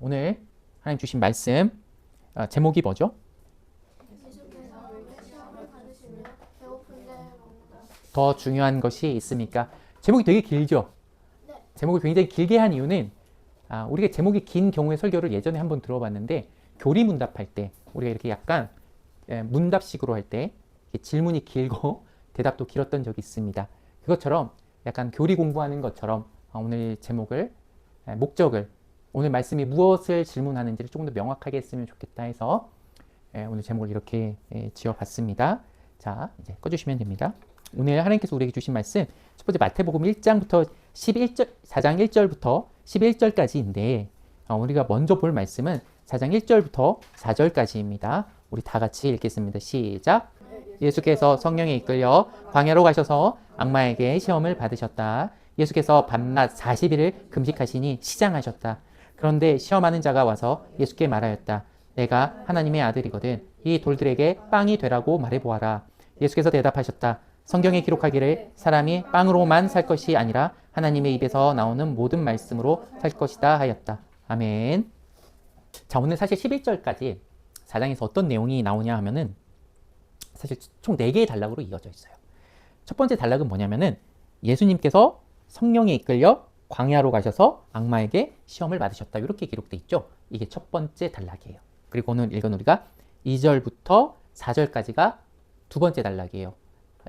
오늘 하나님 주신 말씀 제목이 뭐죠? 더 중요한 것이 있습니까? 제목이 되게 길죠? 제목을 굉장히 길게 한 이유는 우리가 제목이 긴 경우의 설교를 예전에 한번 들어봤는데 교리문답할 때 우리가 이렇게 약간 문답식으로 할 때 질문이 길고 대답도 길었던 적이 있습니다. 그것처럼 약간 교리 공부하는 것처럼 오늘 제목을 목적을 오늘 말씀이 무엇을 질문하는지를 조금 더 명확하게 했으면 좋겠다 해서 오늘 제목을 이렇게 지어봤습니다. 자, 이제 꺼주시면 됩니다. 오늘 하나님께서 우리에게 주신 말씀 첫 번째 마태복음 1장부터 11절, 4장 1절부터 11절까지인데 우리가 먼저 볼 말씀은 4장 1절부터 4절까지입니다. 우리 다 같이 읽겠습니다. 시작! 예수께서 성령에 이끌려 광야로 가셔서 악마에게 시험을 받으셨다. 예수께서 밤낮 40일을 금식하시니 시장하셨다. 그런데 시험하는 자가 와서 예수께 말하였다. 내가 하나님의 아들이거든 이 돌들에게 빵이 되라고 말해보아라. 예수께서 대답하셨다. 성경에 기록하기를 사람이 빵으로만 살 것이 아니라 하나님의 입에서 나오는 모든 말씀으로 살 것이다 하였다. 아멘. 자, 오늘 사실 11절까지 4장에서 어떤 내용이 나오냐 하면은 사실 총 4개의 단락으로 이어져 있어요. 첫 번째 단락은 뭐냐면은 예수님께서 성령에 이끌려 광야로 가셔서 악마에게 시험을 받으셨다. 이렇게 기록되어 있죠. 이게 첫 번째 단락이에요. 그리고 오늘 읽은 우리가 2절부터 4절까지가 두 번째 단락이에요.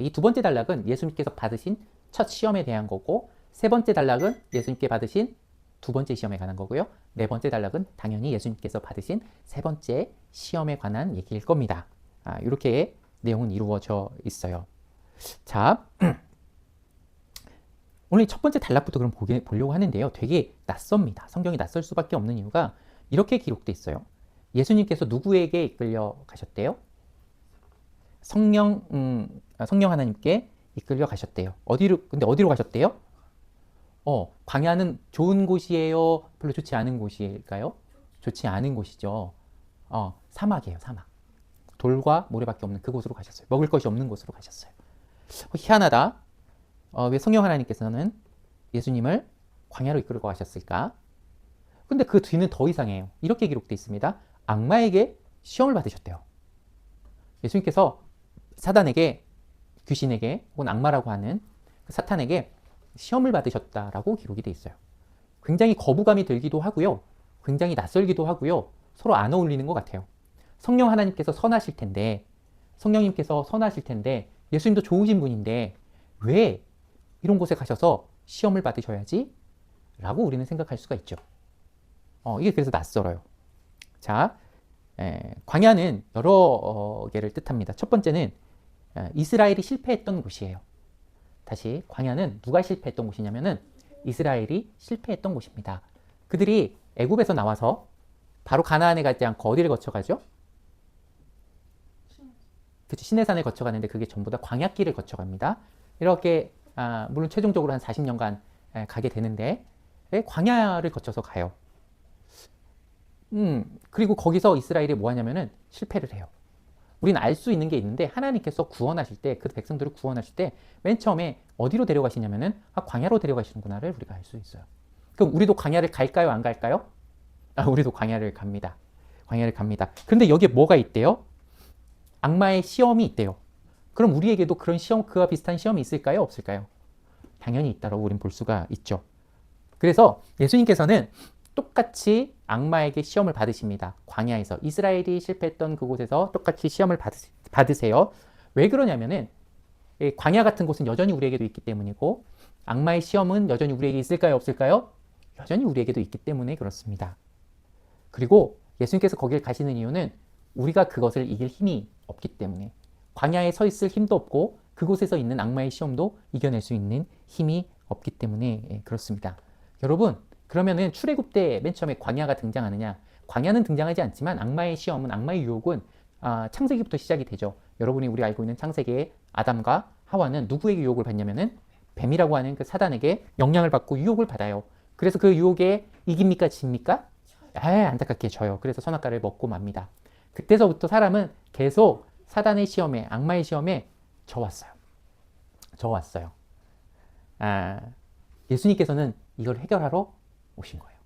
이 두 번째 단락은 예수님께서 받으신 첫 시험에 대한 거고, 세 번째 단락은 예수님께 받으신 두 번째 시험에 관한 거고요. 네 번째 단락은 당연히 예수님께서 받으신 세 번째 시험에 관한 얘기일 겁니다. 이렇게 내용은 이루어져 있어요. 자, 오늘 첫 번째 단락부터 그럼 보려고 하는데요. 되게 낯섭니다. 성경이 낯설 수밖에 없는 이유가 이렇게 기록되어 있어요. 예수님께서 누구에게 이끌려 가셨대요? 성령 하나님께 이끌려 가셨대요. 근데 어디로 가셨대요? 광야는 좋은 곳이에요? 별로 좋지 않은 곳일까요? 좋지 않은 곳이죠. 사막이에요, 사막. 돌과 모래밖에 없는 그곳으로 가셨어요. 먹을 것이 없는 곳으로 가셨어요. 희한하다. 왜 성령 하나님께서는 예수님을 광야로 이끌고 가셨을까? 근데 그 뒤는 더 이상해요. 이렇게 기록되어 있습니다. 악마에게 시험을 받으셨대요. 예수님께서 사단에게, 귀신에게, 혹은 악마라고 하는 그 사탄에게 시험을 받으셨다라고 기록이 되어 있어요. 굉장히 거부감이 들기도 하고요. 굉장히 낯설기도 하고요. 서로 안 어울리는 것 같아요. 성령 하나님께서 선하실 텐데, 성령님께서 선하실 텐데, 예수님도 좋으신 분인데 왜 이런 곳에 가셔서 시험을 받으셔야지? 라고 우리는 생각할 수가 있죠. 이게 그래서 낯설어요. 자, 광야는 여러 개를 뜻합니다. 첫 번째는 이스라엘이 실패했던 곳이에요. 다시, 광야는 누가 실패했던 곳이냐면은 이스라엘이 실패했던 곳입니다. 그들이 애굽에서 나와서 바로 가나안에 가지 않고 어디를 거쳐가죠? 그쵸, 시내산을 거쳐가는데 그게 전부 다 광야길을 거쳐갑니다. 이렇게 물론 최종적으로 한 40년간 가게 되는데 광야를 거쳐서 가요. 그리고 거기서 이스라엘이 뭐 하냐면은 실패를 해요. 우리는 알 수 있는 게 있는데 하나님께서 구원하실 때, 그 백성들을 구원하실 때 맨 처음에 어디로 데려가시냐면은 광야로 데려가시는구나를 우리가 알 수 있어요. 그럼 우리도 광야를 갈까요, 안 갈까요? 우리도 광야를 갑니다. 광야를 갑니다. 그런데 여기에 뭐가 있대요? 악마의 시험이 있대요. 그럼 우리에게도 그런 시험, 그와 비슷한 시험이 있을까요, 없을까요? 당연히 있다고 우리는 볼 수가 있죠. 그래서 예수님께서는 똑같이 악마에게 시험을 받으십니다. 광야에서 이스라엘이 실패했던 그곳에서 똑같이 시험을 받으세요. 왜 그러냐면은 광야 같은 곳은 여전히 우리에게도 있기 때문이고 악마의 시험은 여전히 우리에게 있을까요, 없을까요? 여전히 우리에게도 있기 때문에 그렇습니다. 그리고 예수님께서 거길 가시는 이유는 우리가 그것을 이길 힘이 없기 때문에, 광야에 서 있을 힘도 없고 그곳에서 있는 악마의 시험도 이겨낼 수 있는 힘이 없기 때문에 그렇습니다. 여러분, 그러면은 출애굽 때 맨 처음에 광야가 등장하느냐? 광야는 등장하지 않지만 악마의 시험은, 악마의 유혹은 창세기부터 시작이 되죠. 여러분이 우리 알고 있는 창세기의 아담과 하와는 누구에게 유혹을 받냐면은 뱀이라고 하는 그 사단에게 영향을 받고 유혹을 받아요. 그래서 그 유혹에 이깁니까, 집니까? 안타깝게 져요. 그래서 선악과를 먹고 맙니다. 그때서부터 사람은 계속 사단의 시험에, 악마의 시험에 져왔어요. 예수님께서는 이걸 해결하러 오신 거예요.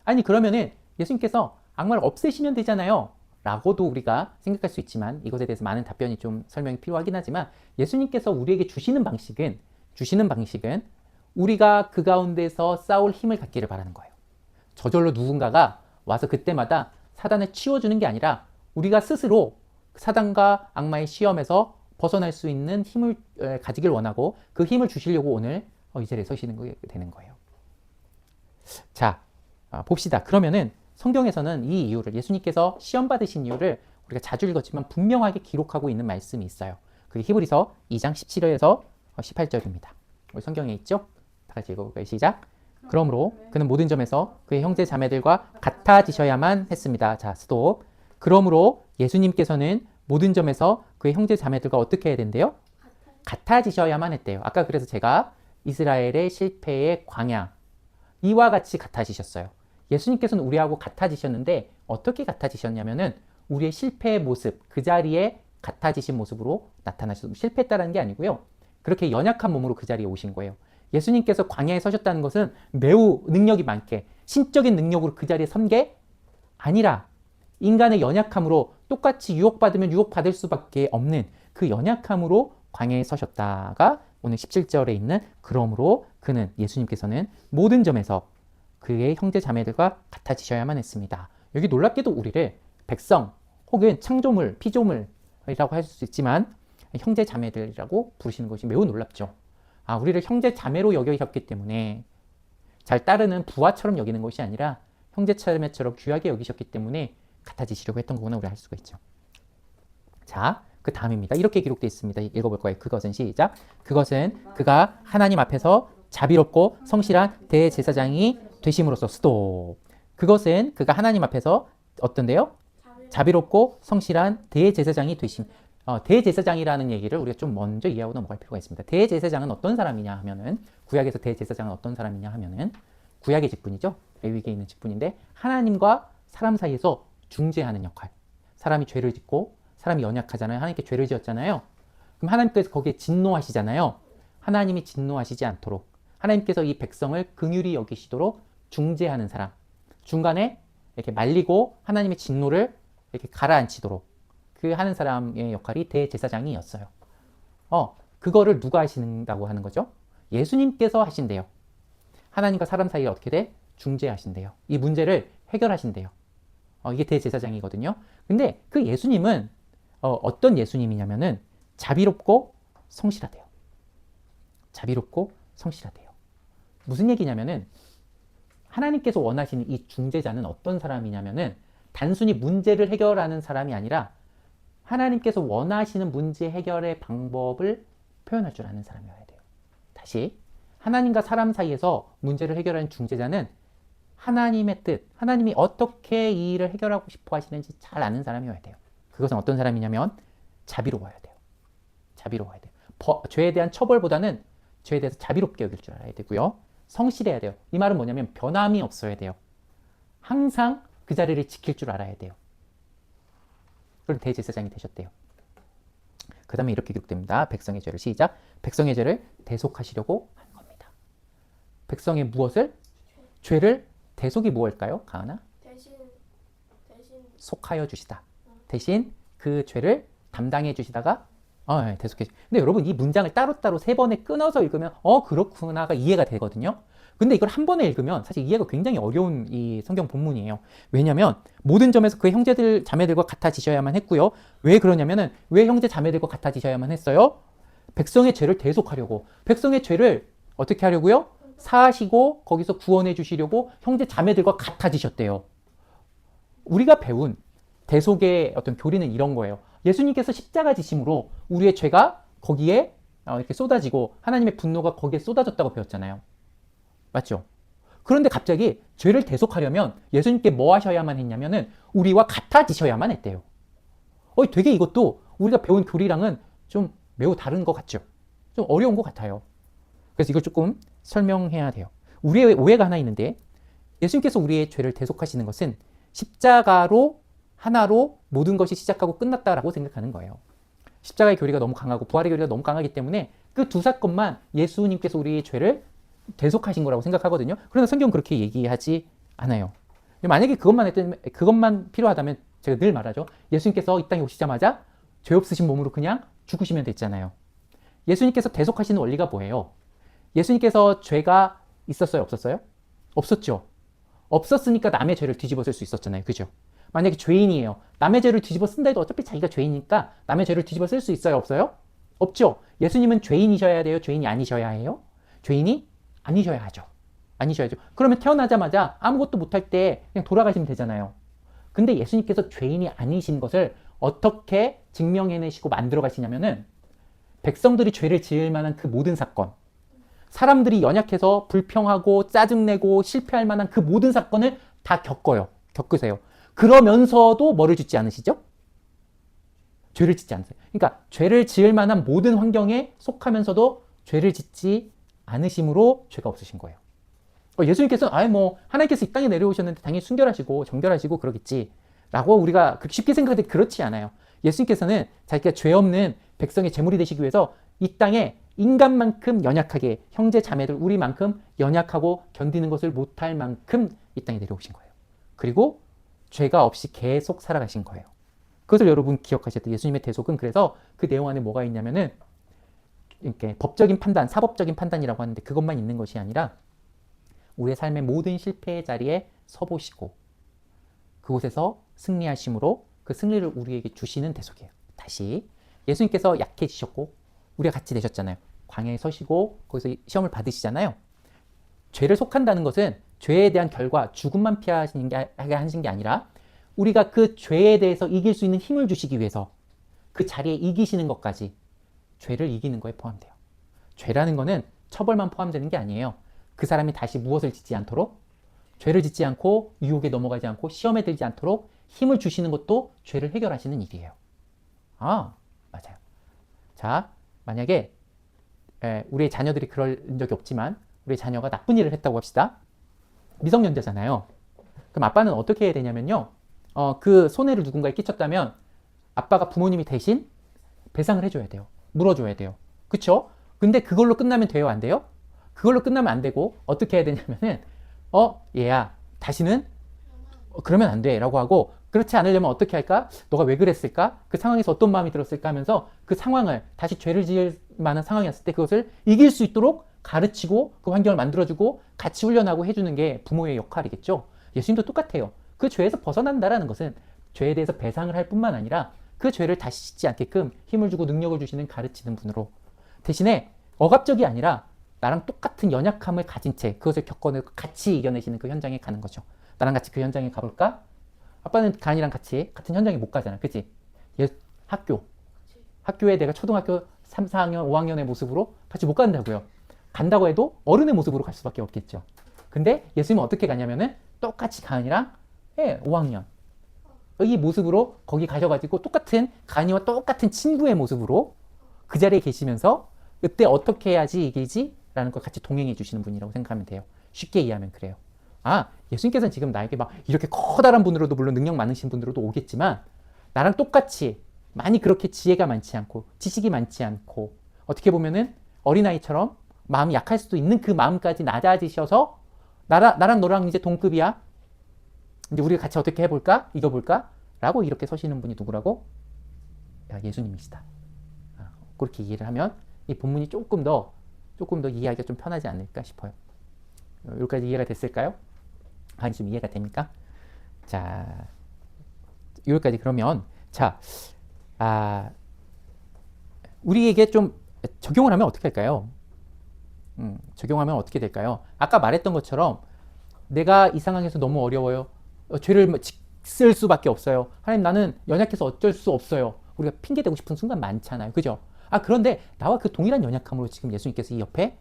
아니 그러면은 예수님께서 악마를 없애시면 되잖아요 라고도 우리가 생각할 수 있지만 이것에 대해서 많은 답변이 좀 설명이 필요하긴 하지만 예수님께서 우리에게 주시는 방식은 우리가 그 가운데서 싸울 힘을 갖기를 바라는 거예요. 저절로 누군가가 와서 그때마다 사단을 치워주는 게 아니라 우리가 스스로 사단과 악마의 시험에서 벗어날 수 있는 힘을 가지길 원하고 그 힘을 주시려고 오늘 이 자리에 서시는 게 되는 거예요. 자, 봅시다. 그러면은 성경에서는 이 이유를 예수님께서 시험 받으신 이유를 우리가 자주 읽었지만 분명하게 기록하고 있는 말씀이 있어요. 그게 히브리서 2장 17절에서 18절입니다. 우리 성경에 있죠? 다 같이 읽어볼까요? 시작. 그러므로 그는 모든 점에서 그의 형제 자매들과 같아지셔야만 했습니다. 자, 스톱. 그러므로 예수님께서는 모든 점에서 그의 형제 자매들과 어떻게 해야 된대요? 같아지셔야만 했대요. 아까 그래서 제가 이스라엘의 실패의 광야 이와 같이 같아지셨어요. 예수님께서는 우리하고 같아지셨는데 어떻게 같아지셨냐면은 우리의 실패의 모습, 그 자리에 같아지신 모습으로 나타나셔서 실패했다는 게 아니고요. 그렇게 연약한 몸으로 그 자리에 오신 거예요. 예수님께서 광야에 서셨다는 것은 매우 능력이 많게 신적인 능력으로 그 자리에 선 게 아니라 인간의 연약함으로 똑같이 유혹받으면 유혹받을 수밖에 없는 그 연약함으로 광야에 서셨다가 오늘 17절에 있는 그러므로 그는 예수님께서는 모든 점에서 그의 형제 자매들과 같아지셔야만 했습니다. 여기 놀랍게도 우리를 백성 혹은 창조물, 피조물이라고 할 수 있지만 형제 자매들이라고 부르시는 것이 매우 놀랍죠. 우리를 형제 자매로 여기셨기 때문에 잘 따르는 부하처럼 여기는 것이 아니라 형제 자매처럼 귀하게 여기셨기 때문에 같아지시려고 했던 거구나 우리가 할 수가 있죠. 자, 그 다음입니다. 이렇게 기록되어 있습니다. 읽어볼 거예요. 그것은 시작. 그것은 그가 하나님 앞에서 자비롭고 성실한 대제사장이 되심으로써 스톱. 그것은 그가 하나님 앞에서 어떤데요? 자비롭고 성실한 대제사장이 되심. 대제사장이라는 얘기를 우리가 좀 먼저 이해하고 넘어갈 필요가 있습니다. 대제사장은 어떤 사람이냐 하면은 구약에서 대제사장은 어떤 사람이냐 하면은 구약의 직분이죠. 레위기에 있는 직분인데 하나님과 사람 사이에서 중재하는 역할. 사람이 죄를 짓고 사람이 연약하잖아요. 하나님께 죄를 지었잖아요. 그럼 하나님께서 거기에 진노하시잖아요. 하나님이 진노하시지 않도록 하나님께서 이 백성을 긍휼히 여기시도록 중재하는 사람. 중간에 이렇게 말리고 하나님의 진노를 이렇게 가라앉히도록 그 하는 사람의 역할이 대제사장이었어요. 그거를 누가 하신다고 하는 거죠? 예수님께서 하신대요. 하나님과 사람 사이에 어떻게 돼? 중재하신대요. 이 문제를 해결하신대요. 이게 대제사장이거든요. 근데 그 예수님은 어떤 예수님이냐면은 자비롭고 성실하대요. 자비롭고 성실하대요. 무슨 얘기냐면은 하나님께서 원하시는 이 중재자는 어떤 사람이냐면은 단순히 문제를 해결하는 사람이 아니라 하나님께서 원하시는 문제 해결의 방법을 표현할 줄 아는 사람이어야 돼요. 다시 하나님과 사람 사이에서 문제를 해결하는 중재자는 하나님의 뜻, 하나님이 어떻게 이 일을 해결하고 싶어 하시는지 잘 아는 사람이어야 돼요. 그것은 어떤 사람이냐면 자비로워야 돼요. 자비로워야 돼요. 죄에 대한 처벌보다는 죄에 대해서 자비롭게 여길 줄 알아야 되고요. 성실해야 돼요. 이 말은 뭐냐면 변함이 없어야 돼요. 항상 그 자리를 지킬 줄 알아야 돼요. 그런 대제사장이 되셨대요. 그 다음에 이렇게 기록됩니다. 백성의 죄를 시작. 백성의 죄를 대속하시려고 한 겁니다. 백성의 무엇을? 죄를 대속이 무엇일까요? 가은아? 대신 속하여 주시다. 대신 그 죄를 담당해 주시다가 대속해. 근데 여러분 이 문장을 따로따로 세 번에 끊어서 읽으면 그렇구나가 이해가 되거든요. 근데 이걸 한 번에 읽으면 사실 이해가 굉장히 어려운 이 성경 본문이에요. 왜냐면 모든 점에서 그의 형제들 자매들과 같아지셔야만 했고요. 왜 그러냐면은 왜 형제 자매들과 같아지셔야만 했어요? 백성의 죄를 대속하려고. 백성의 죄를 어떻게 하려고요? 사하시고 거기서 구원해 주시려고 형제 자매들과 같아지셨대요. 우리가 배운 대속의 어떤 교리는 이런 거예요. 예수님께서 십자가 지심으로 우리의 죄가 거기에 이렇게 쏟아지고 하나님의 분노가 거기에 쏟아졌다고 배웠잖아요. 맞죠? 그런데 갑자기 죄를 대속하려면 예수님께 뭐 하셔야만 했냐면은 우리와 같아지셔야만 했대요. 되게 이것도 우리가 배운 교리랑은 좀 매우 다른 것 같죠? 좀 어려운 것 같아요. 그래서 이걸 조금 설명해야 돼요. 우리의 오해가 하나 있는데 예수님께서 우리의 죄를 대속하시는 것은 십자가로 하나로 모든 것이 시작하고 끝났다라고 생각하는 거예요. 십자가의 교리가 너무 강하고 부활의 교리가 너무 강하기 때문에 그 두 사건만 예수님께서 우리의 죄를 대속하신 거라고 생각하거든요. 그러나 성경은 그렇게 얘기하지 않아요. 만약에 그것만 필요하다면 제가 늘 말하죠. 예수님께서 이 땅에 오시자마자 죄 없으신 몸으로 그냥 죽으시면 됐잖아요. 예수님께서 대속하시는 원리가 뭐예요? 예수님께서 죄가 있었어요? 없었어요? 없었죠. 없었으니까 남의 죄를 뒤집어 쓸 수 있었잖아요. 그죠? 만약에 죄인이에요. 남의 죄를 뒤집어 쓴다 해도 어차피 자기가 죄인이니까 남의 죄를 뒤집어 쓸 수 있어요? 없어요? 없죠. 예수님은 죄인이셔야 돼요? 죄인이 아니셔야 해요? 죄인이 아니셔야 하죠. 아니셔야죠. 그러면 태어나자마자 아무것도 못할 때 그냥 돌아가시면 되잖아요. 근데 예수님께서 죄인이 아니신 것을 어떻게 증명해내시고 만들어 가시냐면은 백성들이 죄를 지을 만한 그 모든 사건, 사람들이 연약해서 불평하고 짜증내고 실패할 만한 그 모든 사건을 다 겪으세요. 그러면서도 뭐를 짓지 않으시죠? 죄를 짓지 않으세요. 그러니까 죄를 지을 만한 모든 환경에 속하면서도 죄를 짓지 않으심으로 죄가 없으신 거예요. 예수님께서는 하나님께서 이 땅에 내려오셨는데 당연히 순결하시고 정결하시고 그러겠지 라고 우리가 그렇게 쉽게 생각하는데 그렇지 않아요. 예수님께서는 자기가 죄 없는 백성의 제물이 되시기 위해서 이 땅에 인간만큼 연약하게, 형제 자매들 우리만큼 연약하고 견디는 것을 못할 만큼 이 땅에 내려오신 거예요. 그리고 죄가 없이 계속 살아가신 거예요. 그것을 여러분 기억하셔야 돼요. 예수님의 대속은 그래서 그 내용 안에 뭐가 있냐면은 이렇게 법적인 판단, 사법적인 판단이라고 하는데 그것만 있는 것이 아니라 우리의 삶의 모든 실패의 자리에 서보시고 그곳에서 승리하심으로 그 승리를 우리에게 주시는 대속이에요. 다시 예수님께서 약해지셨고 우리가 같이 되셨잖아요. 광야에 서시고 거기서 시험을 받으시잖아요. 죄를 속한다는 것은 죄에 대한 결과 죽음만 피하시는 게 하신 게 아니라 우리가 그 죄에 대해서 이길 수 있는 힘을 주시기 위해서 그 자리에 이기시는 것까지 죄를 이기는 거에 포함돼요. 죄라는 거는 처벌만 포함되는 게 아니에요. 그 사람이 다시 무엇을 짓지 않도록, 죄를 짓지 않고 유혹에 넘어가지 않고 시험에 들지 않도록 힘을 주시는 것도 죄를 해결하시는 일이에요. 맞아요. 자, 만약에 우리의 자녀들이 그럴 적이 없지만 우리 자녀가 나쁜 일을 했다고 합시다. 미성년자잖아요. 그럼 아빠는 어떻게 해야 되냐면요. 그 손해를 누군가에 끼쳤다면 아빠가 부모님이 대신 배상을 해줘야 돼요. 물어줘야 돼요. 그쵸? 근데 그걸로 끝나면 돼요? 안 돼요? 그걸로 끝나면 안 되고 어떻게 해야 되냐면은 얘야 다시는 그러면 안 돼 라고 하고 그렇지 않으려면 어떻게 할까? 너가 왜 그랬을까? 그 상황에서 어떤 마음이 들었을까 하면서 그 상황을 다시 죄를 지을 만한 상황이었을 때 그것을 이길 수 있도록 가르치고 그 환경을 만들어주고 같이 훈련하고 해주는 게 부모의 역할이겠죠. 예수님도 똑같아요. 그 죄에서 벗어난다라는 것은 죄에 대해서 배상을 할 뿐만 아니라 그 죄를 다시 짓지 않게끔 힘을 주고 능력을 주시는 가르치는 분으로 대신에 억압적이 아니라 나랑 똑같은 연약함을 가진 채 그것을 겪어내고 같이 이겨내시는 그 현장에 가는 거죠. 나랑 같이 그 현장에 가볼까? 아빠는 간이랑 같이 같은 현장에 못 가잖아. 그치? 학교에 내가 초등학교 3, 4학년, 5학년의 모습으로 같이 못 간다고요. 간다고 해도 어른의 모습으로 갈 수밖에 없겠죠. 근데 예수님은 어떻게 가냐면은 똑같이 가은이랑 5학년 이 모습으로 거기 가셔가지고 똑같은 가은이와 똑같은 친구의 모습으로 그 자리에 계시면서 그때 어떻게 해야지 이기지? 라는 걸 같이 동행해 주시는 분이라고 생각하면 돼요. 쉽게 이해하면 그래요. 예수님께서는 지금 나에게 막 이렇게 커다란 분으로도 물론 능력 많으신 분으로도 오겠지만 나랑 똑같이 많이 그렇게 지혜가 많지 않고 지식이 많지 않고 어떻게 보면은 어린아이처럼 마음이 약할 수도 있는 그 마음까지 낮아지셔서 나랑 너랑 이제 동급이야. 이제 우리가 같이 어떻게 해볼까? 이겨볼까? 라고 이렇게 서시는 분이 누구라고? 예수님이시다. 그렇게 이해를 하면 이 본문이 조금 더 이해하기가 좀 편하지 않을까 싶어요. 여기까지 이해가 됐을까요? 좀 이해가 됩니까? 자, 여기까지 그러면 우리에게 좀 적용을 하면 어떻게 할까요? 적용하면 어떻게 될까요? 아까 말했던 것처럼 내가 이 상황에서 너무 어려워요. 죄를 쓸 수밖에 없어요. 하나님 나는 연약해서 어쩔 수 없어요. 우리가 핑계대고 싶은 순간 많잖아요. 그죠? 그런데 나와 그 동일한 연약함으로 지금 예수님께서 이 옆에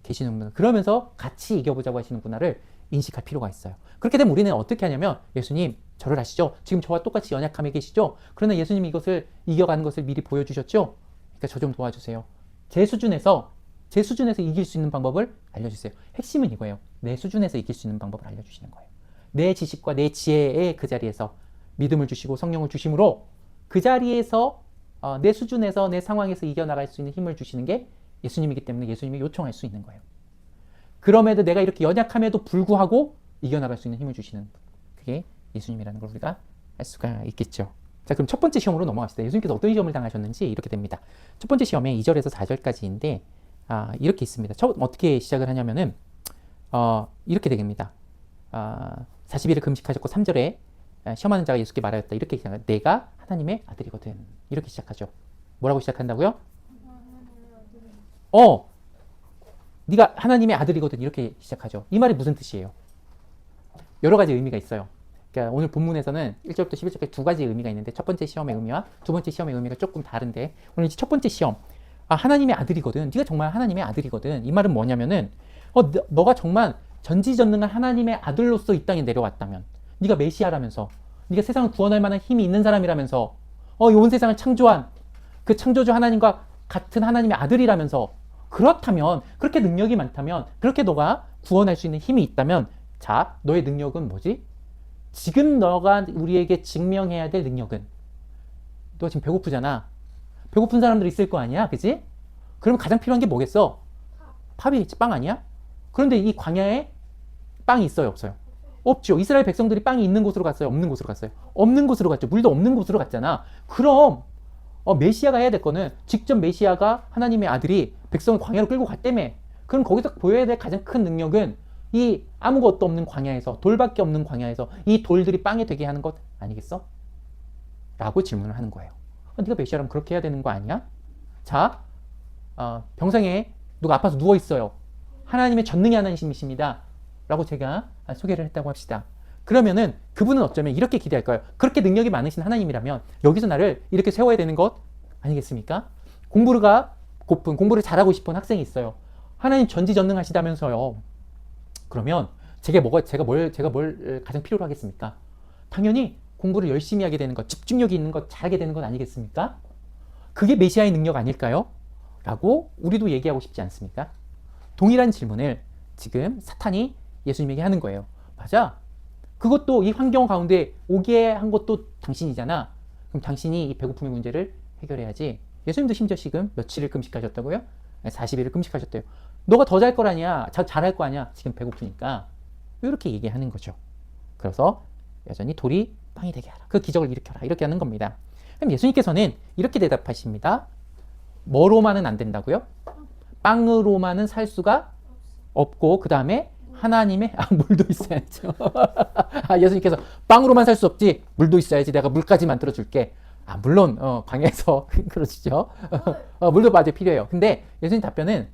계시는구나. 그러면서 같이 이겨보자고 하시는구나를 인식할 필요가 있어요. 그렇게 되면 우리는 어떻게 하냐면 예수님 저를 아시죠? 지금 저와 똑같이 연약함에 계시죠? 그러나 예수님이 이것을 이겨가는 것을 미리 보여주셨죠? 그러니까 저 좀 도와주세요. 제 수준에서 이길 수 있는 방법을 알려주세요. 핵심은 이거예요. 내 수준에서 이길 수 있는 방법을 알려주시는 거예요. 내 지식과 내 지혜의 그 자리에서 믿음을 주시고 성령을 주심으로 그 자리에서 내 수준에서 내 상황에서 이겨나갈 수 있는 힘을 주시는 게 예수님이기 때문에 예수님이 요청할 수 있는 거예요. 그럼에도 내가 이렇게 연약함에도 불구하고 이겨나갈 수 있는 힘을 주시는 그게 우리의 예수님이라는 걸 우리가 알 수가 있겠죠. 자, 그럼 첫 번째 시험으로 넘어갑시다. 예수님께서 어떤 시험을 당하셨는지 이렇게 됩니다. 첫 번째 시험에 2절에서 4절까지인데 이렇게 있습니다. 어떻게 시작을 하냐면은 이렇게 됩니다. 40일을 금식하셨고 3절에 시험하는 자가 예수께 말하였다. 이렇게 시작합니다. 내가 하나님의 아들이거든. 이렇게 시작하죠. 뭐라고 시작한다고요? 네가 하나님의 아들이거든. 이렇게 시작하죠. 이 말이 무슨 뜻이에요? 여러 가지 의미가 있어요. 그러니까 오늘 본문에서는 1절부터 11절까지 두 가지 의미가 있는데 첫 번째 시험의 의미와 두 번째 시험의 의미가 조금 다른데 오늘 이제 첫 번째 시험 하나님의 아들이거든. 네가 정말 하나님의 아들이거든. 이 말은 뭐냐면은 너가 정말 전지전능한 하나님의 아들로서 이 땅에 내려왔다면 네가 메시아라면서 네가 세상을 구원할 만한 힘이 있는 사람이라면서 이 온 세상을 창조한 그 창조주 하나님과 같은 하나님의 아들이라면서 그렇다면 그렇게 능력이 많다면 그렇게 너가 구원할 수 있는 힘이 있다면 자 너의 능력은 뭐지? 지금 너가 우리에게 증명해야 될 능력은 너 지금 배고프잖아. 배고픈 사람들 있을 거 아니야, 그치? 그럼 가장 필요한 게 뭐겠어? 팝이겠지. 빵 아니야? 그런데 이 광야에 빵이 있어요, 없어요? 없죠. 이스라엘 백성들이 빵이 있는 곳으로 갔어요, 없는 곳으로 갔어요? 없는 곳으로 갔죠. 물도 없는 곳으로 갔잖아. 그럼 메시아가 해야 될 거는 직접 메시아가 하나님의 아들이 백성을 광야로 끌고 갔다며. 그럼 거기서 보여야 될 가장 큰 능력은 이 아무것도 없는 광야에서 돌밖에 없는 광야에서 이 돌들이 빵이 되게 하는 것 아니겠어? 라고 질문을 하는 거예요. 네가 메시아라면 그렇게 해야 되는 거 아니야? 자, 병상에 누가 아파서 누워있어요. 하나님의 전능의 하나님이십니다. 라고 제가 소개를 했다고 합시다. 그러면은 그분은 어쩌면 이렇게 기대할까요? 그렇게 능력이 많으신 하나님이라면 여기서 나를 이렇게 세워야 되는 것 아니겠습니까? 공부를 잘하고 싶은 학생이 있어요. 하나님 전지전능하시다면서요. 그러면 제가 뭘 가장 필요로 하겠습니까? 당연히 공부를 열심히 하게 되는 것, 집중력이 있는 것, 잘하게 되는 것 아니겠습니까? 그게 메시아의 능력 아닐까요? 라고 우리도 얘기하고 싶지 않습니까? 동일한 질문을 지금 사탄이 예수님에게 하는 거예요. 맞아. 그것도 이 환경 가운데 오게 한 것도 당신이잖아. 그럼 당신이 이 배고픔의 문제를 해결해야지. 예수님도 심지어 지금 며칠을 금식하셨다고요? 40일을 금식하셨대요. 너가 더 잘 거라냐? 잘할 거 아니야? 지금 배고프니까. 이렇게 얘기하는 거죠. 그래서 여전히 돌이 빵이 되게 하라. 그 기적을 일으켜라. 이렇게 하는 겁니다. 그럼 예수님께서는 이렇게 대답하십니다. 뭐로만은 안 된다고요? 빵으로만은 살 수가 없고 그 다음에 하나님의 물도 있어야죠. 예수님께서 빵으로만 살 수 없지. 물도 있어야지. 내가 물까지 만들어 줄게. 물론 광야에서 그러시죠. 물도 맞아 필요해요. 근데 예수님 답변은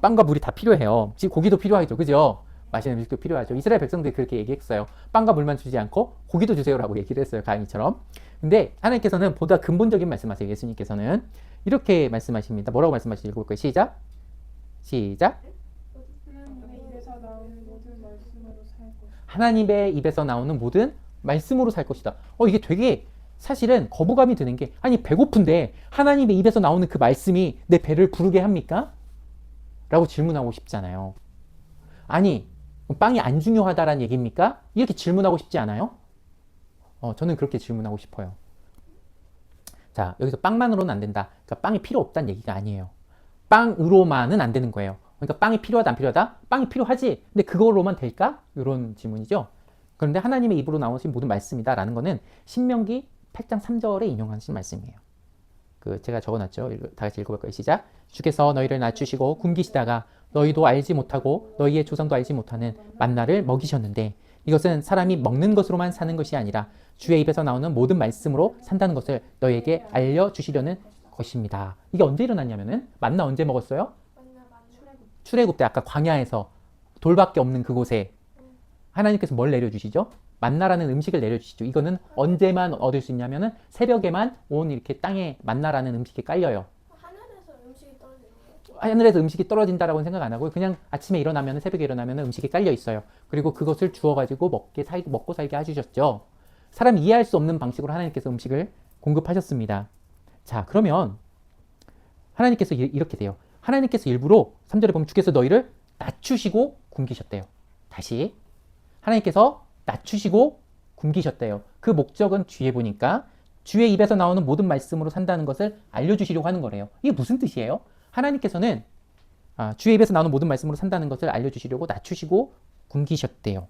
빵과 물이 다 필요해요. 지금 고기도 필요하죠. 그죠? 맛있는 음식도 필요하죠. 이스라엘 백성들이 그렇게 얘기했어요. 빵과 물만 주지 않고 고기도 주세요라고 얘기를 했어요. 가인이처럼. 근데 하나님께서는 보다 근본적인 말씀하세요. 예수님께서는 이렇게 말씀하십니다. 뭐라고 말씀하시는지 읽어볼까요? 시작. 하나님의 입에서 나오는 모든 말씀으로 살 것이다. 이게 되게 사실은 거부감이 드는 게 아니 배고픈데 하나님의 입에서 나오는 그 말씀이 내 배를 부르게 합니까? 라고 질문하고 싶잖아요. 아니 빵이 안 중요하다라는 얘기입니까? 이렇게 질문하고 싶지 않아요? 저는 그렇게 질문하고 싶어요. 자, 여기서 빵만으로는 안 된다. 그러니까 빵이 필요 없다는 얘기가 아니에요. 빵으로만은 안 되는 거예요. 그러니까 빵이 필요하다 안 필요하다? 빵이 필요하지. 근데 그걸로만 될까? 이런 질문이죠. 그런데 하나님의 입으로 나오신 모든 말씀이다 라는 거는 신명기 8장 3절에 인용하신 말씀이에요. 제가 적어놨죠. 다 같이 읽어볼까요? 시작. 주께서 너희를 낮추시고 굶기시다가 너희도 알지 못하고 너희의 조상도 알지 못하는 만나를 먹이셨는데 이것은 사람이 먹는 것으로만 사는 것이 아니라 주의 입에서 나오는 모든 말씀으로 산다는 것을 너희에게 알려주시려는 것입니다. 이게 언제 일어났냐면은 만나 언제 먹었어요? 출애굽 때 아까 광야에서 돌밖에 없는 그곳에 하나님께서 뭘 내려주시죠? 만나라는 음식을 내려주시죠. 이거는 언제만 얻을 수 있냐면은 새벽에만 온 이렇게 땅에 만나라는 음식이 깔려요. 하늘에서 음식이 떨어진다라고는 생각 안 하고요. 그냥 아침에 일어나면 새벽에 일어나면 음식이 깔려 있어요. 그리고 그것을 주워가지고 먹고 살게 해주셨죠. 사람이 이해할 수 없는 방식으로 하나님께서 음식을 공급하셨습니다. 자, 그러면 하나님께서 이렇게 돼요. 하나님께서 일부러 3절에 보면 주께서 너희를 낮추시고 굶기셨대요. 다시 하나님께서 낮추시고 굶기셨대요. 그 목적은 뒤에 보니까 주의 입에서 나오는 모든 말씀으로 산다는 것을 알려주시려고 하는 거래요. 이게 무슨 뜻이에요? 하나님께서는 주의 입에서 나오는 모든 말씀으로 산다는 것을 알려주시려고 낮추시고 굶기셨대요.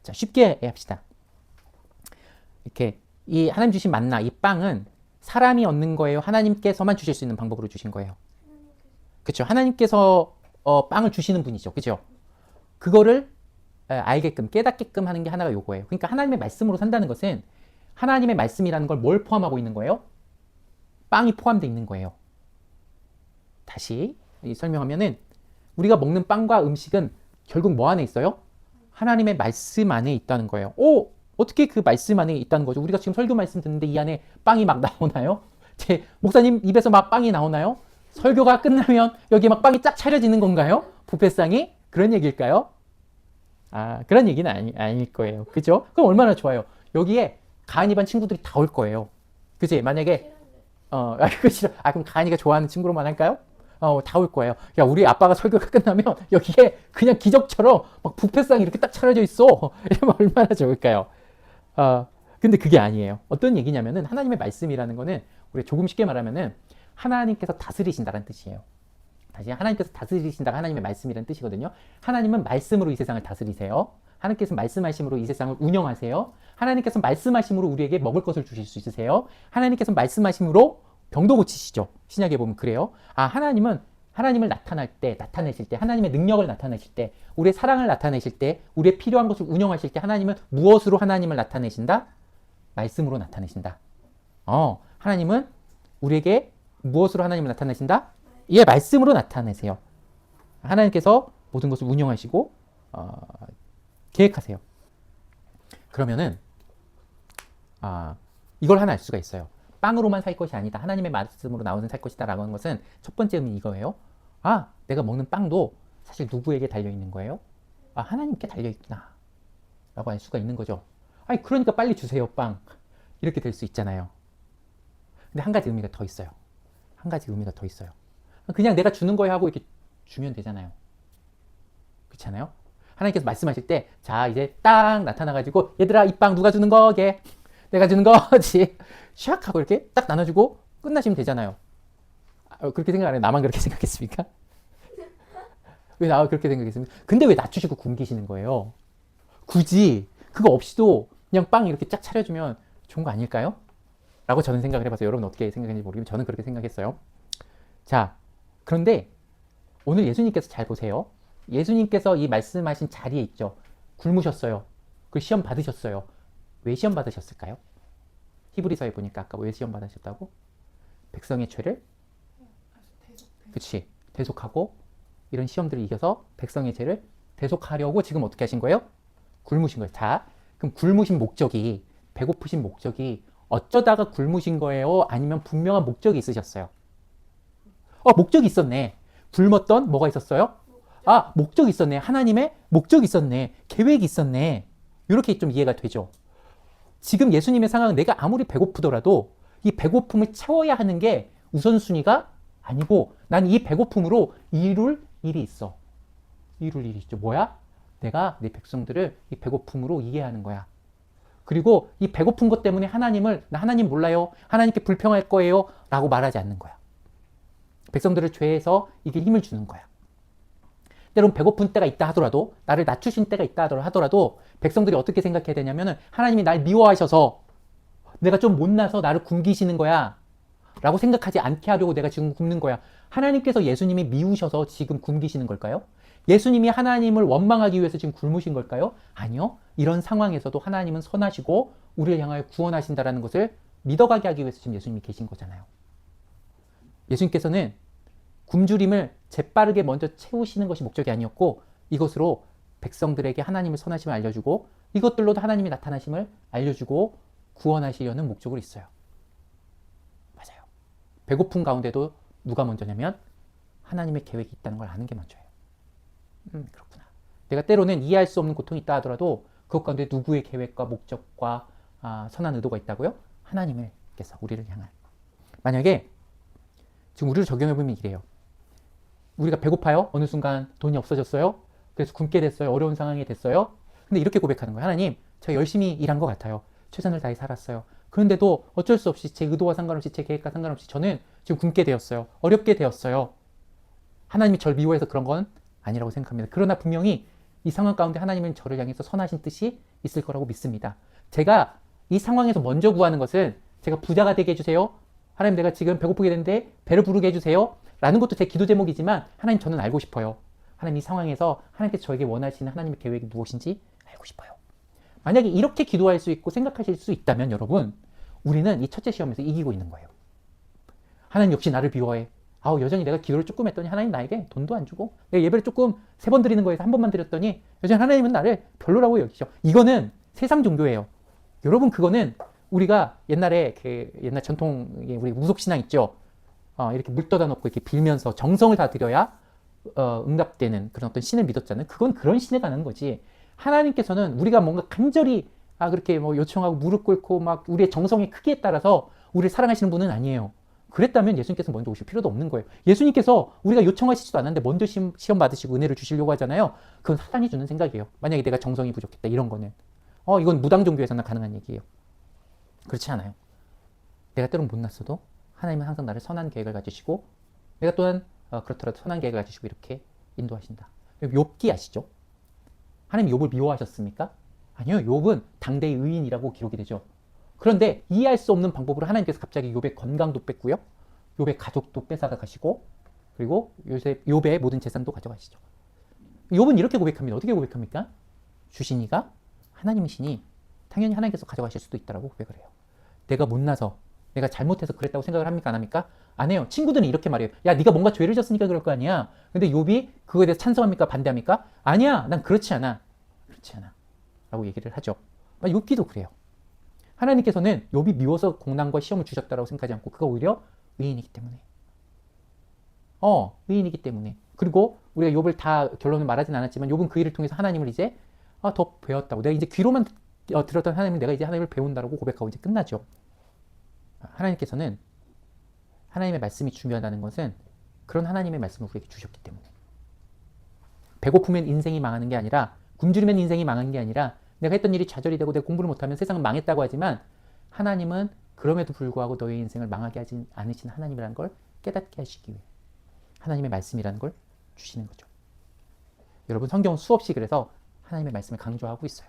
자, 쉽게 합시다. 이렇게 이 하나님 주신 만나, 이 빵은 사람이 얻는 거예요? 하나님께서만 주실 수 있는 방법으로 주신 거예요? 그렇죠. 하나님께서 빵을 주시는 분이죠. 그죠? 그거를 알게끔, 깨닫게끔 하는 게 하나가 요거예요. 그러니까 하나님의 말씀으로 산다는 것은 하나님의 말씀이라는 걸 뭘 포함하고 있는 거예요? 빵이 포함되어 있는 거예요. 다시 설명하면은 우리가 먹는 빵과 음식은 결국 뭐 안에 있어요? 하나님의 말씀 안에 있다는 거예요. 오! 어떻게 그 말씀 안에 있다는 거죠? 우리가 지금 설교 말씀 듣는데 이 안에 빵이 막 나오나요? 제 목사님 입에서 막 빵이 나오나요? 설교가 끝나면 여기 막 빵이 쫙 차려지는 건가요? 뷔페상이? 그런 얘기일까요? 아, 그런 얘기는 아닐 거예요. 그죠? 그럼 얼마나 좋아요. 여기에 가은이 반 친구들이 다 올 거예요. 그지? 만약에 그럼 가은이가 좋아하는 친구로만 할까요? 다 올 거예요. 야, 우리 아빠가 설교가 끝나면 여기에 그냥 기적처럼 막 뷔페상이 이렇게 딱 차려져 있어. 이러면 얼마나 좋을까요? 근데 그게 아니에요. 어떤 얘기냐면은 하나님의 말씀이라는 거는 우리 조금 쉽게 말하면은 하나님께서 다스리신다는 뜻이에요. 다시 하나님께서 다스리신다가 하나님의 말씀이라는 뜻이거든요. 하나님은 말씀으로 이 세상을 다스리세요. 하나님께서 말씀하심으로 이 세상을 운영하세요. 하나님께서 말씀하심으로 우리에게 먹을 것을 주실 수 있으세요. 하나님께서 말씀하심으로 병도 고치시죠. 신약에 보면 그래요. 하나님은 하나님을 나타내실 때, 하나님의 능력을 나타내실 때, 우리의 사랑을 나타내실 때, 우리의 필요한 것을 운영하실 때 하나님은 무엇으로 하나님을 나타내신다? 말씀으로 나타내신다. 하나님은 우리에게 무엇으로 하나님을 나타내신다? 예, 말씀으로 나타내세요. 하나님께서 모든 것을 운영하시고 계획하세요. 그러면은 이걸 하나 알 수가 있어요. 빵으로만 살 것이 아니다. 하나님의 말씀으로 나오는 살 것이다 라고 하는 것은 첫 번째 의미 이거예요. 내가 먹는 빵도 사실 누구에게 달려있는 거예요? 하나님께 달려있구나 라고 알 수가 있는 거죠. 그러니까 빨리 주세요 빵. 이렇게 될 수 있잖아요. 근데 한 가지 의미가 더 있어요. 한 가지 의미가 더 있어요. 그냥 내가 주는 거에 하고 이렇게 주면 되잖아요. 그렇잖아요? 하나님께서 말씀하실 때, 자, 이제 딱 나타나가지고, 얘들아, 이 빵 누가 주는 거게? 내가 주는 거지. 샥 하고 이렇게 딱 나눠주고 끝나시면 되잖아요. 그렇게 생각 안 해요? 나만 그렇게 생각했습니까? 왜 나 그렇게 생각했습니까? 근데 왜 낮추시고 굶기시는 거예요? 굳이 그거 없이도 그냥 빵 이렇게 쫙 차려주면 좋은 거 아닐까요? 라고 저는 생각을 해봤어요. 여러분 어떻게 생각했는지 모르겠지만 저는 그렇게 생각했어요. 자, 그런데 오늘 예수님께서 잘 보세요. 예수님께서 이 말씀하신 자리에 있죠. 굶으셨어요. 그 시험 받으셨어요. 왜 시험 받으셨을까요? 히브리서에 보니까 아까 왜 시험 받으셨다고? 백성의 죄를 그치 대속하고 이런 시험들을 이겨서 백성의 죄를 대속하려고 지금 어떻게 하신 거예요? 굶으신 거예요. 자, 그럼 굶으신 목적이 배고프신 목적이 어쩌다가 굶으신 거예요? 아니면 분명한 목적이 있으셨어요? 목적이 있었네. 굶었던 뭐가 있었어요? 목적이 있었네. 하나님의 목적이 있었네. 계획이 있었네. 이렇게 좀 이해가 되죠. 지금 예수님의 상황은 내가 아무리 배고프더라도 이 배고픔을 채워야 하는 게 우선순위가 아니고 난 이 배고픔으로 이룰 일이 있어. 이룰 일이 있죠. 뭐야? 내가 내 백성들을 이 배고픔으로 이해하는 거야. 그리고 이 배고픈 것 때문에 나 하나님 몰라요. 하나님께 불평할 거예요. 라고 말하지 않는 거야. 백성들을 죄에서 이길 힘을 주는 거야. 때론 배고픈 때가 있다 하더라도 나를 낮추신 때가 있다 하더라도 백성들이 어떻게 생각해야 되냐면은 하나님이 날 미워하셔서 내가 좀 못나서 나를 굶기시는 거야 라고 생각하지 않게 하려고 내가 지금 굶는 거야. 하나님께서 예수님이 미우셔서 지금 굶기시는 걸까요? 예수님이 하나님을 원망하기 위해서 지금 굶으신 걸까요? 아니요. 이런 상황에서도 하나님은 선하시고 우리를 향하여 구원하신다는 것을 믿어가게 하기 위해서 지금 예수님이 계신 거잖아요. 예수님께서는 굶주림을 재빠르게 먼저 채우시는 것이 목적이 아니었고 이것으로 백성들에게 하나님의 선하심을 알려주고 이것들로도 하나님의 나타나심을 알려주고 구원하시려는 목적으로 있어요. 맞아요. 배고픈 가운데도 누가 먼저냐면 하나님의 계획이 있다는 걸 아는 게 먼저예요. 그렇구나. 내가 때로는 이해할 수 없는 고통이 있다 하더라도 그것 가운데 누구의 계획과 목적과 선한 의도가 있다고요? 하나님께서 우리를 향한. 만약에 지금 우리를 적용해보면 이래요. 우리가 배고파요. 어느 순간 돈이 없어졌어요. 그래서 굶게 됐어요. 어려운 상황이 됐어요. 근데 이렇게 고백하는 거예요. 하나님, 제가 열심히 일한 것 같아요. 최선을 다해 살았어요. 그런데도 어쩔 수 없이 제 의도와 상관없이 제 계획과 상관없이 저는 지금 굶게 되었어요. 어렵게 되었어요. 하나님이 저를 미워해서 그런 건 아니라고 생각합니다. 그러나 분명히 이 상황 가운데 하나님은 저를 향해서 선하신 뜻이 있을 거라고 믿습니다. 제가 이 상황에서 먼저 구하는 것은 제가 부자가 되게 해주세요. 하나님 내가 지금 배고프게 되는데 배를 부르게 해주세요. 라는 것도 제 기도 제목이지만 하나님 저는 알고 싶어요. 하나님 이 상황에서 하나님께서 저에게 원하시는 하나님의 계획이 무엇인지 알고 싶어요. 만약에 이렇게 기도할 수 있고 생각하실 수 있다면 여러분 우리는 이 첫째 시험에서 이기고 있는 거예요. 하나님 역시 나를 비워해. 아우 여전히 내가 기도를 조금 했더니 하나님 나에게 돈도 안 주고 내가 예배를 조금 3번 드리는 거에서 1번만 드렸더니 여전히 하나님은 나를 별로라고 여기죠. 이거는 세상 종교예요. 여러분 그거는 우리가 옛날에 옛날 전통 우리 무속신앙 있죠. 이렇게 물 떠다 놓고 이렇게 빌면서 정성을 다 드려야 응답되는 그런 어떤 신을 믿었잖아요. 그건 그런 신에 가는 거지. 하나님께서는 우리가 뭔가 간절히 그렇게 뭐 요청하고 무릎 꿇고 막 우리의 정성의 크기에 따라서 우리를 사랑하시는 분은 아니에요. 그랬다면 예수님께서 먼저 오실 필요도 없는 거예요. 예수님께서 우리가 요청하시지도 않았는데 먼저 시험 받으시고 은혜를 주시려고 하잖아요. 그건 사단이 주는 생각이에요. 만약에 내가 정성이 부족했다 이런 거는 이건 무당 종교에서는 가능한 얘기예요. 그렇지 않아요. 내가 때론 못났어도 하나님은 항상 나를 선한 계획을 가지시고 내가 또한 그렇더라도 선한 계획을 가지시고 이렇게 인도하신다. 욥기 아시죠? 하나님 욥을 미워하셨습니까? 아니요. 욥은 당대의 의인이라고 기록이 되죠. 그런데 이해할 수 없는 방법으로 하나님께서 갑자기 욥의 건강도 뺐고요. 욥의 가족도 뺏어가 가시고 그리고 욥의 모든 재산도 가져가시죠. 욥은 이렇게 고백합니다. 어떻게 고백합니까? 주시니가 하나님이시니 당연히 하나님께서 가져가실 수도 있다고 고백을 해요. 내가 못나서 내가 잘못해서 그랬다고 생각을 합니까? 안 합니까? 안 해요. 친구들은 이렇게 말해요. 야 네가 뭔가 죄를 졌으니까 그럴 거 아니야. 근데 욥이 그거에 대해서 찬성합니까? 반대합니까? 아니야. 난 그렇지 않아. 그렇지 않아. 라고 얘기를 하죠. 욥기도 그래요. 하나님께서는 욥이 미워서 공난과 시험을 주셨다고 생각하지 않고 그가 오히려 의인이기 때문에 의인이기 때문에 그리고 우리가 욥을 다 결론을 말하진 않았지만 욥은 그 일을 통해서 하나님을 이제 더 배웠다고 내가 이제 귀로만 들었던 하나님을 내가 이제 하나님을 배운다고 고백하고 이제 끝나죠. 하나님께서는 하나님의 말씀이 중요하다는 것은 그런 하나님의 말씀을 우리에게 주셨기 때문에 배고프면 인생이 망하는 게 아니라 굶주리면 인생이 망한 게 아니라 내가 했던 일이 좌절이 되고 내가 공부를 못하면 세상은 망했다고 하지만 하나님은 그럼에도 불구하고 너의 인생을 망하게 하지 않으신 하나님이라는 걸 깨닫게 하시기 위해 하나님의 말씀이라는 걸 주시는 거죠. 여러분 성경은 수없이 그래서 하나님의 말씀을 강조하고 있어요.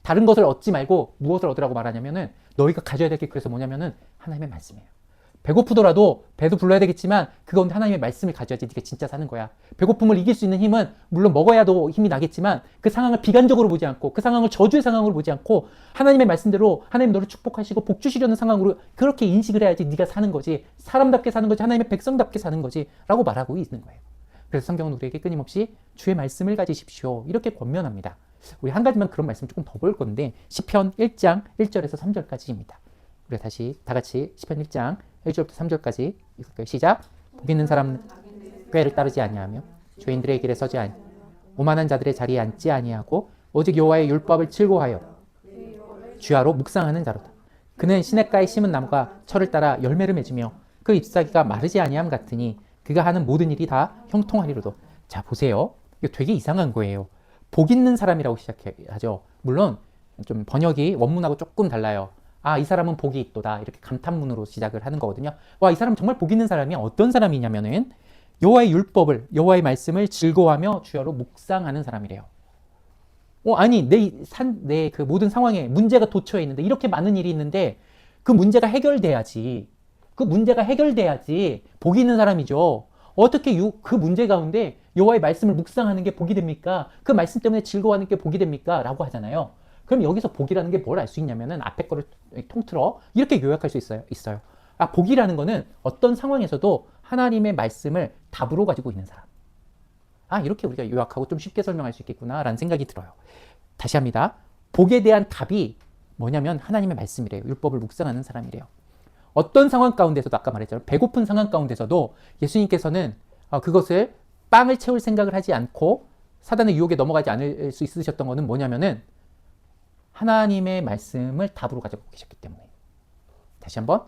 다른 것을 얻지 말고 무엇을 얻으라고 말하냐면은 너희가 가져야 될 게 그래서 뭐냐면은 하나님의 말씀이에요. 배고프더라도 배도 불러야 되겠지만 그 가운데 하나님의 말씀을 가져야지 네가 진짜 사는 거야. 배고픔을 이길 수 있는 힘은 물론 먹어야도 힘이 나겠지만 그 상황을 비관적으로 보지 않고 그 상황을 저주의 상황으로 보지 않고 하나님의 말씀대로 하나님 너를 축복하시고 복 주시려는 상황으로 그렇게 인식을 해야지 네가 사는 거지. 사람답게 사는 거지. 하나님의 백성답게 사는 거지 라고 말하고 있는 거예요. 그래서 성경은 우리에게 끊임없이 주의 말씀을 가지십시오 이렇게 권면합니다. 우리 한 가지만 그런 말씀 조금 더 볼 건데 시편 1장 1절에서 3절까지입니다. 우리 다시 다 같이 시편 1장 1절부터 3절까지 읽을까요? 시작. 복 있는 사람은 꾀를 따르지 아니하며 죄인들의 길에 서지 아니 오만한 자들의 자리에 앉지 아니하고 오직 여호와의 율법을 즐거워하여 주야로 묵상하는 자로다. 그는 시냇가에 심은 나무가 철을 따라 열매를 맺으며 그 잎사귀가 마르지 아니함 같으니 그가 하는 모든 일이 다 형통하리로도. 자 보세요. 이거 되게 이상한 거예요. 복 있는 사람이라고 시작하죠. 물론 좀 번역이 원문하고 조금 달라요. 이 사람은 복이 있도다 이렇게 감탄문으로 시작을 하는 거거든요. 와, 이 사람 정말 복 있는 사람이 어떤 사람이냐면은 여호와의 율법을 여호와의 말씀을 즐거워하며 주야로 묵상하는 사람이래요. 아니 내 그 모든 상황에 문제가 도처에 있는데 이렇게 많은 일이 있는데 그 문제가 해결돼야지. 그 문제가 해결돼야지 복이 있는 사람이죠. 어떻게 그 문제 가운데 여호와의 말씀을 묵상하는 게 복이 됩니까? 그 말씀 때문에 즐거워하는 게 복이 됩니까? 라고 하잖아요. 그럼 여기서 복이라는 게 뭘 알 수 있냐면은 앞에 거를 통틀어 이렇게 요약할 수 있어요. 복이라는 거는 어떤 상황에서도 하나님의 말씀을 답으로 가지고 있는 사람. 이렇게 우리가 요약하고 좀 쉽게 설명할 수 있겠구나라는 생각이 들어요. 다시 합니다. 복에 대한 답이 뭐냐면 하나님의 말씀이래요. 율법을 묵상하는 사람이래요. 어떤 상황 가운데서도 아까 말했잖아요. 배고픈 상황 가운데서도 예수님께서는 그것을 빵을 채울 생각을 하지 않고 사단의 유혹에 넘어가지 않을 수 있으셨던 것은 뭐냐면은 하나님의 말씀을 답으로 가지고 계셨기 때문에. 다시 한번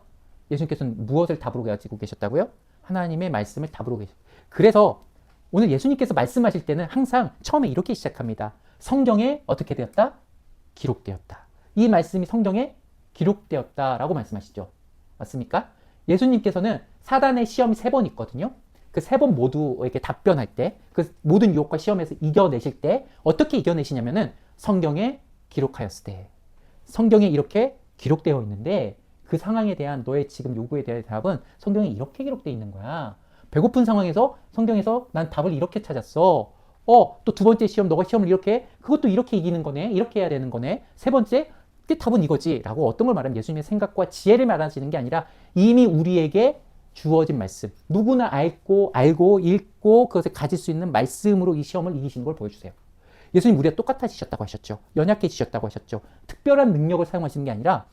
예수님께서는 무엇을 답으로 가지고 계셨다고요? 하나님의 말씀을 답으로 계셨어요. 그래서 오늘 예수님께서 말씀하실 때는 항상 처음에 이렇게 시작합니다. 성경에 어떻게 되었다? 기록되었다. 이 말씀이 성경에 기록되었다라고 말씀하시죠. 맞습니까? 예수님께서는 사단의 시험이 3번 있거든요. 그 3번 모두에게 답변할 때, 그 모든 유혹과 시험에서 이겨내실 때 어떻게 이겨내시냐면은 성경에 기록하였을 때 성경에 이렇게 기록되어 있는데 그 상황에 대한 너의 지금 요구에 대한 답은 성경에 이렇게 기록되어 있는 거야. 배고픈 상황에서 성경에서 난 답을 이렇게 찾았어. 또 두 번째 시험, 너가 시험을 이렇게 해. 그것도 이렇게 이기는 거네. 이렇게 해야 되는 거네. 세 번째, 그 답은 이거지. 라고 어떤 걸 말하면 예수님의 생각과 지혜를 말하시는 게 아니라 이미 우리에게 주어진 말씀. 누구나 알고 읽고 그것을 가질 수 있는 말씀으로 이 시험을 이기시는 걸 보여주세요. 예수님 우리가 똑같아지셨다고 하셨죠. 연약해지셨다고 하셨죠. 특별한 능력을 사용하시는 게 아니라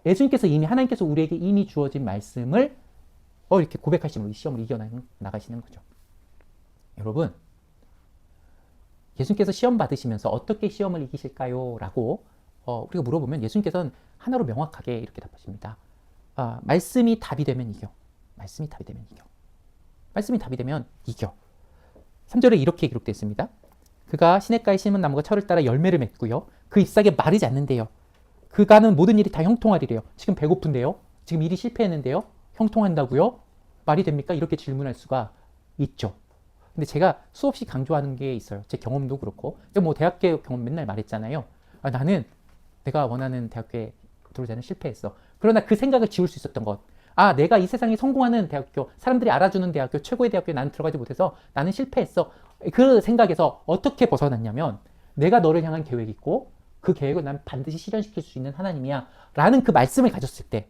예수님께서 이미 하나님께서 우리에게 이미 주어진 말씀을 이렇게 고백하시면 이 시험을 이겨나가시는 거죠. 여러분, 예수님께서 시험 받으시면서 어떻게 시험을 이기실까요? 라고 우리가 물어보면 예수님께서는 하나로 명확하게 이렇게 답하십니다. 말씀이 답이 되면 이겨. 말씀이 답이 되면 이겨. 말씀이 답이 되면 이겨. 3절에 이렇게 기록되어 있습니다. 그가 시냇가에 심은 나무가 철을 따라 열매를 맺고요. 그 잎사귀에 마르지 않는데요. 그가는 모든 일이 다 형통하리래요. 지금 배고픈데요. 지금 일이 실패했는데요. 형통한다고요? 말이 됩니까? 이렇게 질문할 수가 있죠. 근데 제가 수없이 강조하는 게 있어요. 제 경험도 그렇고. 뭐 대학교 경험 맨날 말했잖아요. 나는 내가 원하는 대학교에 들어오자는 실패했어. 그러나 그 생각을 지울 수 있었던 것. 내가 이 세상에 성공하는 대학교, 사람들이 알아주는 대학교, 최고의 대학교에 나는 들어가지 못해서 나는 실패했어. 그 생각에서 어떻게 벗어났냐면 내가 너를 향한 계획이 있고 그 계획을 난 반드시 실현시킬 수 있는 하나님이야 라는 그 말씀을 가졌을 때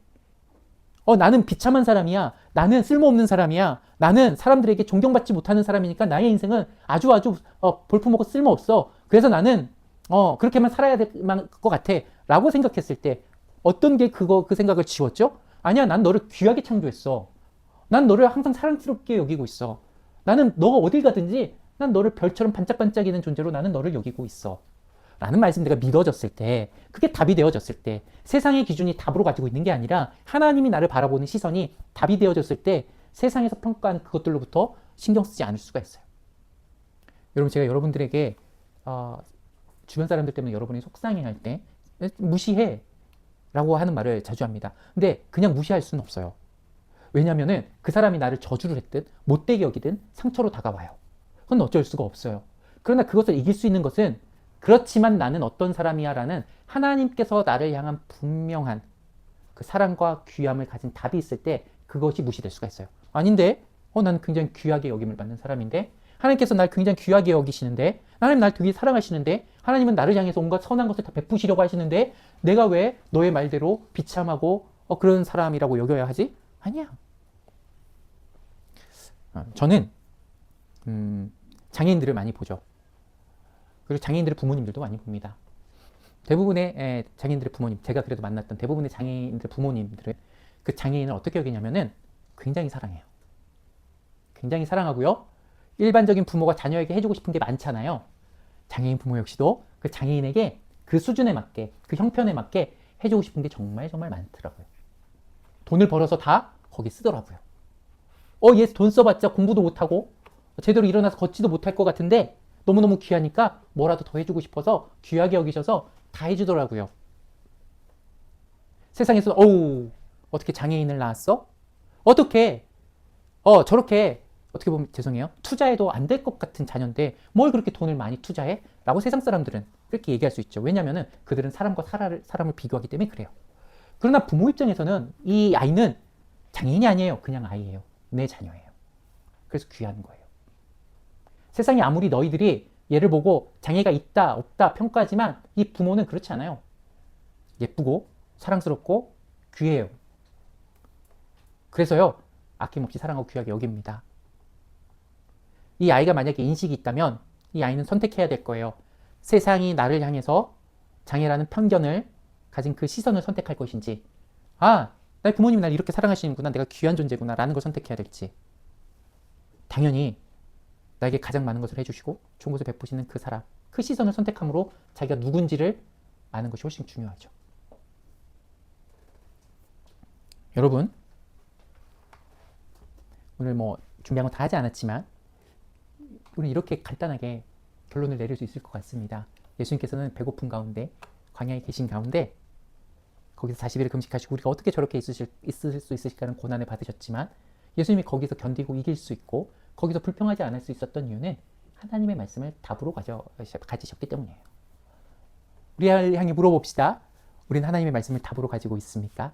나는 비참한 사람이야. 나는 쓸모없는 사람이야. 나는 사람들에게 존경받지 못하는 사람이니까 나의 인생은 아주 볼품없고 쓸모없어. 그래서 나는 그렇게만 살아야 될 것 같아 라고 생각했을 때 어떤 게 그 생각을 지웠죠? 아니야, 난 너를 귀하게 창조했어. 난 너를 항상 사랑스럽게 여기고 있어. 나는 너가 어딜 가든지 난 너를 별처럼 반짝반짝이는 존재로 나는 너를 여기고 있어. 라는 말씀 내가 믿어졌을 때, 그게 답이 되어졌을 때, 세상의 기준이 답으로 가지고 있는 게 아니라 하나님이 나를 바라보는 시선이 답이 되어졌을 때 세상에서 평가한 그것들로부터 신경 쓰지 않을 수가 있어요. 여러분, 제가 여러분들에게 주변 사람들 때문에 여러분이 속상해할 때 무시해 라고 하는 말을 자주 합니다. 근데 그냥 무시할 수는 없어요. 왜냐면은 그 사람이 나를 저주를 했든 못되게 여기든 상처로 다가와요. 그건 어쩔 수가 없어요. 그러나 그것을 이길 수 있는 것은 그렇지만 나는 어떤 사람이야 라는 하나님께서 나를 향한 분명한 그 사랑과 귀함을 가진 답이 있을 때 그것이 무시될 수가 있어요. 아닌데 나는 굉장히 귀하게 여김을 받는 사람인데 하나님께서 날 굉장히 귀하게 여기시는데 하나님 날 되게 사랑하시는데 하나님은 나를 향해서 온갖 선한 것을 다 베푸시려고 하시는데 내가 왜 너의 말대로 비참하고 그런 사람이라고 여겨야 하지? 아니야. 저는 장애인들을 많이 보죠. 그리고 장애인들의 부모님들도 많이 봅니다. 대부분의 장애인들의 부모님, 제가 그래도 만났던 대부분의 장애인들의 부모님들은 그 장애인을 어떻게 여기냐면은 굉장히 사랑해요. 굉장히 사랑하고요. 일반적인 부모가 자녀에게 해주고 싶은 게 많잖아요. 장애인 부모 역시도 그 장애인에게 그 수준에 맞게, 그 형편에 맞게 해주고 싶은 게 정말 많더라고요. 돈을 벌어서 다 거기 쓰더라고요. 얘 돈 써봤자 공부도 못하고 제대로 일어나서 걷지도 못할 것 같은데 너무너무 귀하니까 뭐라도 더 해주고 싶어서 귀하게 여기셔서 다 해주더라고요. 세상에서 어떻게 장애인을 낳았어? 어떻게 저렇게 어떻게 보면 죄송해요. 투자해도 안 될 것 같은 자녀인데 뭘 그렇게 돈을 많이 투자해? 라고 세상 사람들은 그렇게 얘기할 수 있죠. 왜냐하면 그들은 사람과 사람을 비교하기 때문에 그래요. 그러나 부모 입장에서는 이 아이는 장애인이 아니에요. 그냥 아이예요. 내 자녀예요. 그래서 귀한 거예요. 세상에 아무리 너희들이 얘를 보고 장애가 있다 없다 평가하지만 이 부모는 그렇지 않아요. 예쁘고 사랑스럽고 귀해요. 그래서요 아낌없이 사랑하고 귀하게 여깁니다. 이 아이가 만약에 인식이 있다면 이 아이는 선택해야 될 거예요. 세상이 나를 향해서 장애라는 편견을 가진 그 시선을 선택할 것인지 나의 부모님이 날 이렇게 사랑하시는구나, 내가 귀한 존재구나 라는 걸 선택해야 될지. 당연히 나에게 가장 많은 것을 해주시고 좋은 것을 베푸시는 그 사람, 그 시선을 선택함으로 자기가 누군지를 아는 것이 훨씬 중요하죠. 여러분, 오늘 준비한 거 다 하지 않았지만 우리는 이렇게 간단하게 결론을 내릴 수 있을 것 같습니다. 예수님께서는 배고픈 가운데, 광야에 계신 가운데 거기서 40일 금식하시고 우리가 어떻게 저렇게 있을 수 있을까라는 고난을 받으셨지만 예수님이 거기서 견디고 이길 수 있고 거기서 불평하지 않을 수 있었던 이유는 하나님의 말씀을 답으로 가지셨기 때문이에요. 우리 향해 물어봅시다. 우리는 하나님의 말씀을 답으로 가지고 있습니까?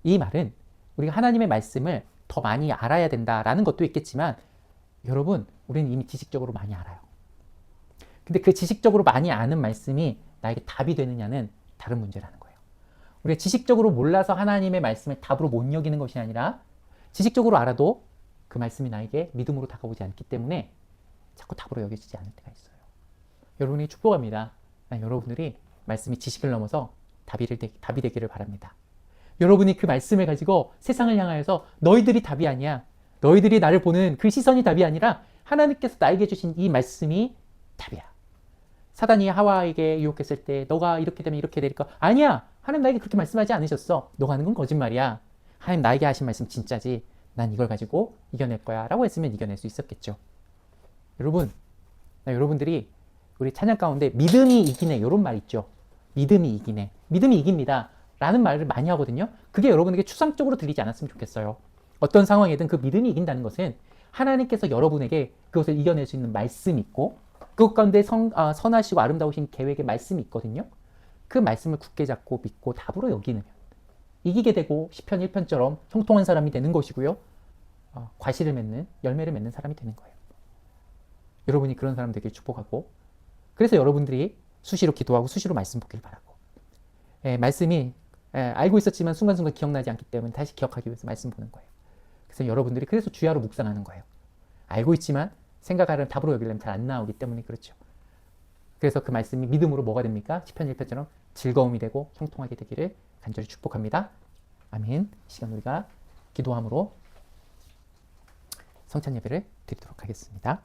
이 말은 우리가 하나님의 말씀을 더 많이 알아야 된다라는 것도 있겠지만 여러분, 우리는 이미 지식적으로 많이 알아요. 근데 그 지식적으로 많이 아는 말씀이 나에게 답이 되느냐는 다른 문제라는 거예요. 우리가 지식적으로 몰라서 하나님의 말씀을 답으로 못 여기는 것이 아니라 지식적으로 알아도 그 말씀이 나에게 믿음으로 다가오지 않기 때문에 자꾸 답으로 여겨지지 않을 때가 있어요. 여러분이 축복합니다. 여러분들이 말씀이 지식을 넘어서 답이 되기를 바랍니다. 여러분이 그 말씀을 가지고 세상을 향하여서 너희들이 답이 아니야. 너희들이 나를 보는 그 시선이 답이 아니라 하나님께서 나에게 주신 이 말씀이 답이야. 사단이 하와에게 유혹했을 때 너가 이렇게 되면 이렇게 될까? 아니야. 하나님 나에게 그렇게 말씀하지 않으셨어. 너가 하는 건 거짓말이야. 하나님 나에게 하신 말씀 진짜지. 난 이걸 가지고 이겨낼 거야. 라고 했으면 이겨낼 수 있었겠죠. 여러분, 여러분들이 우리 찬양 가운데 믿음이 이기네 이런 말 있죠. 믿음이 이기네. 믿음이 이깁니다. 라는 말을 많이 하거든요. 그게 여러분에게 추상적으로 들리지 않았으면 좋겠어요. 어떤 상황이든 그 믿음이 이긴다는 것은 하나님께서 여러분에게 그것을 이겨낼 수 있는 말씀이 있고 그것 가운데 선하시고 아름다우신 계획의 말씀이 있거든요. 그 말씀을 굳게 잡고 믿고 답으로 여기면 이기게 되고 시편 1편처럼 형통한 사람이 되는 것이고요. 과실을 맺는, 열매를 맺는 사람이 되는 거예요. 여러분이 그런 사람 되길 축복하고 그래서 여러분들이 수시로 기도하고 수시로 말씀 보길 바라고 말씀이 알고 있었지만 순간순간 기억나지 않기 때문에 다시 기억하기 위해서 말씀 보는 거예요. 그래서 여러분들이 그래서 주야로 묵상하는 거예요. 알고 있지만 생각하려면 답으로 여기려면 잘 안 나오기 때문에 그렇죠. 그래서 그 말씀이 믿음으로 뭐가 됩니까? 시편 1편처럼 즐거움이 되고 형통하게 되기를 간절히 축복합니다. 아멘. 이 시간 우리가 기도함으로 성찬 예배를 드리도록 하겠습니다.